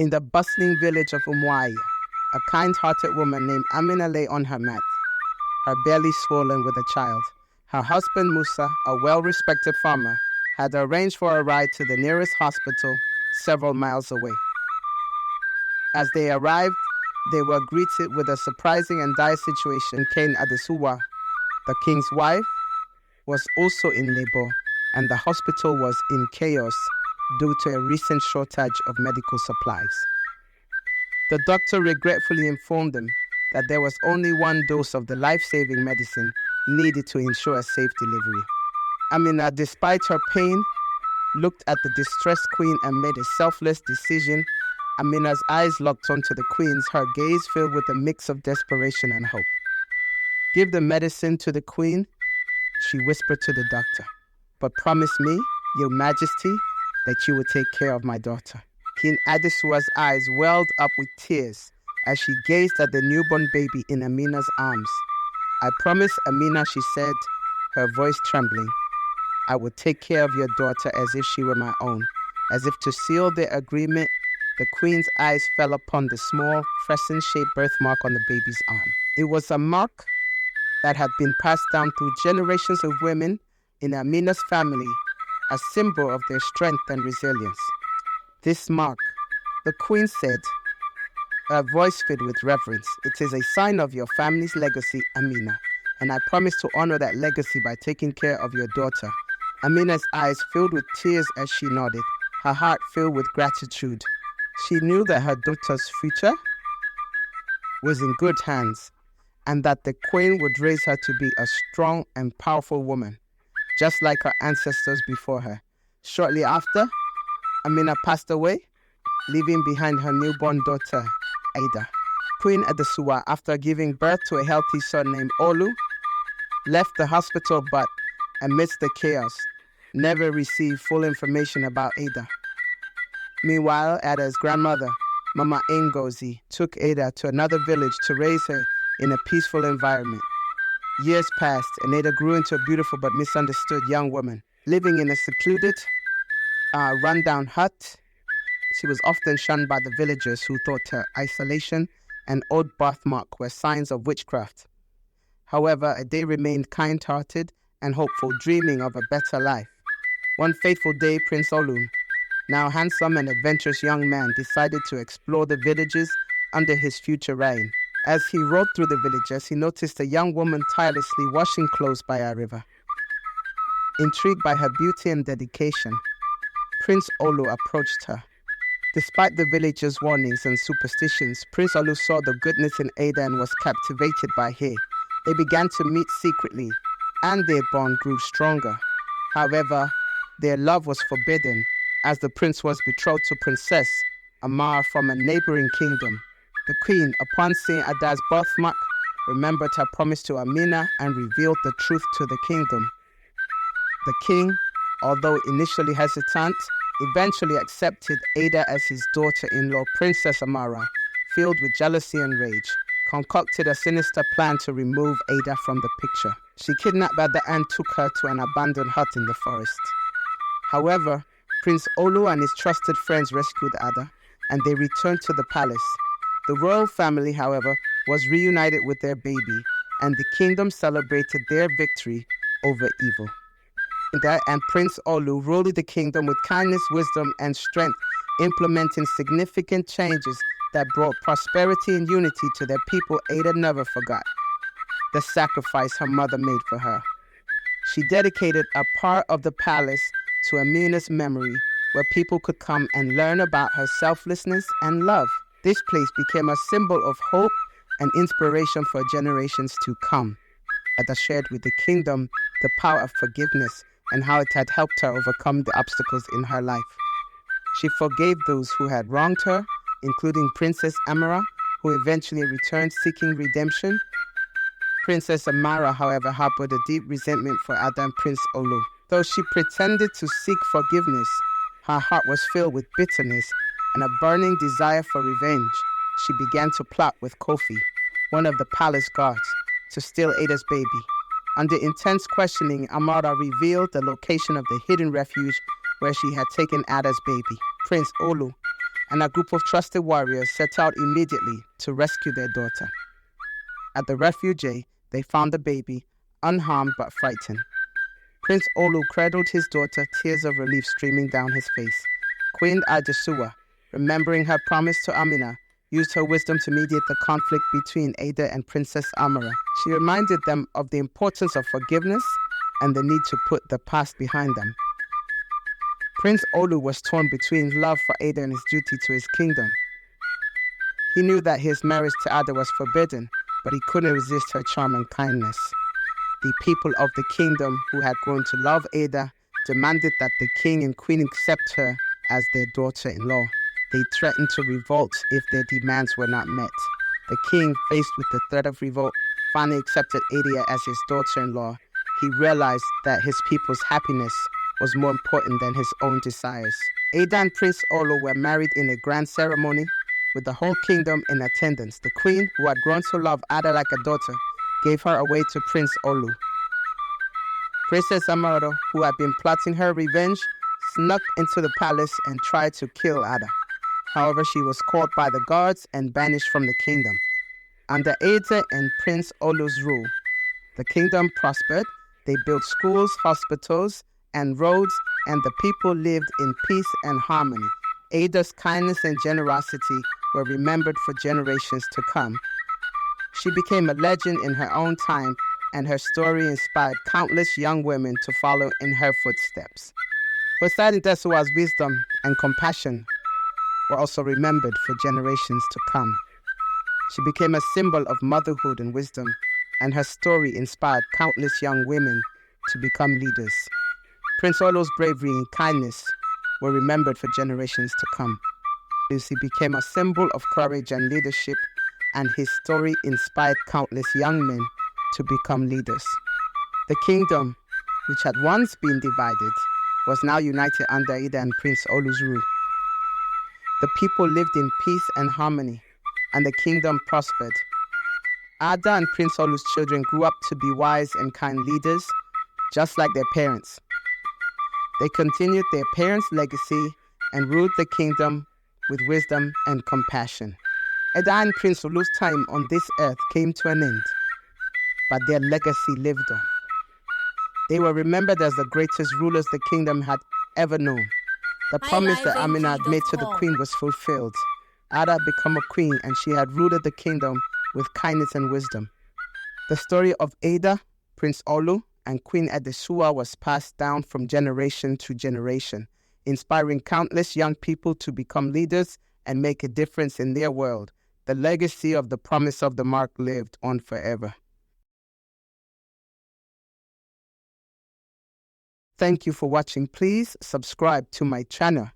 In the bustling village of Umuaya, a kind-hearted woman named Amina lay on her mat, her belly swollen with a child. Her husband Musa, a well-respected farmer, had arranged for a ride to the nearest hospital several miles away. As they arrived, they were greeted with a surprising and dire situation. Kane Adesuwa, the king's wife, was also in labor, and the hospital was in chaos due to a recent shortage of medical supplies. The doctor regretfully informed them that there was only one dose of the life-saving medicine needed to ensure a safe delivery. Amina, despite her pain, looked at the distressed queen and made a selfless decision. Amina's eyes locked onto the queen's, her gaze filled with a mix of desperation and hope. "Give the medicine to the queen," she whispered to the doctor, "but promise me, your majesty, that you will take care of my daughter." King Adesuwa's eyes welled up with tears as she gazed at the newborn baby in Amina's arms. "I promise, Amina," she said, her voice trembling, "I will take care of your daughter as if she were my own." As if to seal their agreement, the queen's eyes fell upon the small, crescent-shaped birthmark on the baby's arm. It was a mark that had been passed down through generations of women in Amina's family, a symbol of their strength and resilience. "This mark," the queen said, her voice filled with reverence, "it is a sign of your family's legacy, Amina, and I promise to honor that legacy by taking care of your daughter." Amina's eyes filled with tears as she nodded, her heart filled with gratitude. She knew that her daughter's future was in good hands, and that the queen would raise her to be a strong and powerful woman, just like her ancestors before her. Shortly after, Amina passed away, leaving behind her newborn daughter, Ada. Queen Adesuwa, after giving birth to a healthy son named Olu, left the hospital but, amidst the chaos, never received full information about Ada. Meanwhile, Ada's grandmother, Mama Ngozi, took Ada to another village to raise her in a peaceful environment. Years passed, and Ada grew into a beautiful but misunderstood young woman. Living in a secluded, rundown hut, she was often shunned by the villagers who thought her isolation and old birthmark were signs of witchcraft. However, Ada remained kind-hearted and hopeful, dreaming of a better life. One fateful day, Prince Olu, now handsome and adventurous young man, decided to explore the villages under his future reign. As he rode through the villages, he noticed a young woman tirelessly washing clothes by a river. Intrigued by her beauty and dedication, Prince Olu approached her. Despite the villagers' warnings and superstitions, Prince Olu saw the goodness in Ada and was captivated by her. They began to meet secretly, and their bond grew stronger. However, their love was forbidden, as the prince was betrothed to Princess Amara from a neighboring kingdom. The queen, upon seeing Ada's birthmark, remembered her promise to Amina and revealed the truth to the kingdom. The king, although initially hesitant, eventually accepted Ada as his daughter-in-law. Princess Amara, filled with jealousy and rage, concocted a sinister plan to remove Ada from the picture. She kidnapped Ada and took her to an abandoned hut in the forest. However, Prince Olu and his trusted friends rescued Ada, and they returned to the palace. The royal family, however, was reunited with their baby, and the kingdom celebrated their victory over evil. Ada and Prince Olu ruled the kingdom with kindness, wisdom, and strength, implementing significant changes that brought prosperity and unity to their people. Ada never forgot the sacrifice her mother made for her. She dedicated a part of the palace to Amina's memory, where people could come and learn about her selflessness and love. This place became a symbol of hope and inspiration for generations to come. Ada shared with the kingdom the power of forgiveness and how it had helped her overcome the obstacles in her life. She forgave those who had wronged her, including Princess Amara, who eventually returned seeking redemption. Princess Amara, however, harbored a deep resentment for Ada and Prince Olu. Though she pretended to seek forgiveness, her heart was filled with bitterness and a burning desire for revenge. She began to plot with Kofi, one of the palace guards, to steal Ada's baby. Under intense questioning, Amara revealed the location of the hidden refuge where she had taken Ada's baby. Prince Olu, and a group of trusted warriors set out immediately to rescue their daughter. At the refuge, they found the baby, unharmed but frightened. Prince Olu cradled his daughter, tears of relief streaming down his face. Queen Adesua, remembering her promise to Amina, used her wisdom to mediate the conflict between Ada and Princess Amara. She reminded them of the importance of forgiveness and the need to put the past behind them. Prince Olu was torn between love for Ada and his duty to his kingdom. He knew that his marriage to Ada was forbidden, but he couldn't resist her charm and kindness. The people of the kingdom, who had grown to love Ada, demanded that the king and queen accept her as their daughter-in-law. They threatened to revolt if their demands were not met. The king, faced with the threat of revolt, finally accepted Ada as his daughter-in-law. He realized that his people's happiness was more important than his own desires. Ada and Prince Olu were married in a grand ceremony with the whole kingdom in attendance. The queen, who had grown to love Ada like a daughter, gave her away to Prince Olu. Princess Amara, who had been plotting her revenge, snuck into the palace and tried to kill Ada. However, she was caught by the guards and banished from the kingdom. Under Ada and Prince Olu's rule, the kingdom prospered. They built schools, hospitals, and roads, and the people lived in peace and harmony. Ada's kindness and generosity were remembered for generations to come. She became a legend in her own time, and her story inspired countless young women to follow in her footsteps. Poseidon Desua's wisdom and compassion were also remembered for generations to come. She became a symbol of motherhood and wisdom, and her story inspired countless young women to become leaders. Prince Olu's bravery and kindness were remembered for generations to come. He became a symbol of courage and leadership, and his story inspired countless young men to become leaders. The kingdom, which had once been divided, was now united under Ada and Prince Olu's rule. The people lived in peace and harmony, and the kingdom prospered. Ada and Prince Olu's children grew up to be wise and kind leaders, just like their parents. They continued their parents' legacy and ruled the kingdom with wisdom and compassion. Ada and Prince Olu's time on this earth came to an end, but their legacy lived on. They were remembered as the greatest rulers the kingdom had ever known. The promise that Amina had made to the queen was fulfilled. Ada had become a queen, and she had ruled the kingdom with kindness and wisdom. The story of Ada, Prince Olu, and Queen Adesua was passed down from generation to generation, inspiring countless young people to become leaders and make a difference in their world. The legacy of the promise of the mark lived on forever. Thank you for watching. Please subscribe to my channel.